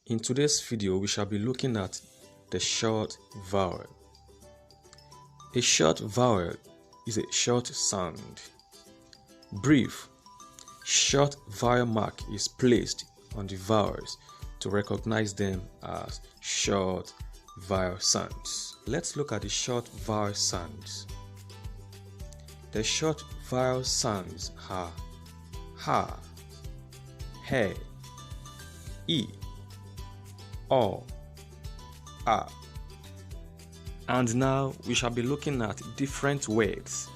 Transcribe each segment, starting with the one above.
In today's video, we shall be looking at the short vowel. A short vowel is a short sound. Brief, short vowel mark is placed on the vowels to recognize them as short vowel sounds. Let's look at the short vowel sounds. The short vowel sounds are ha, he, e, o, a. And now we shall be looking at different words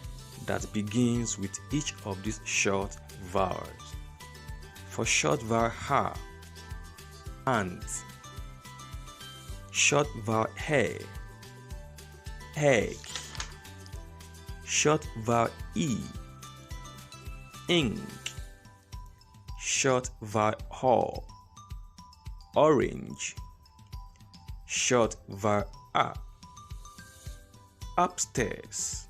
that begins with each of these short vowels. For short vowel ha, ant. Short vowel he, egg. Short vowel e, ink. Short vowel ho, orange. Short vowel a, upstairs.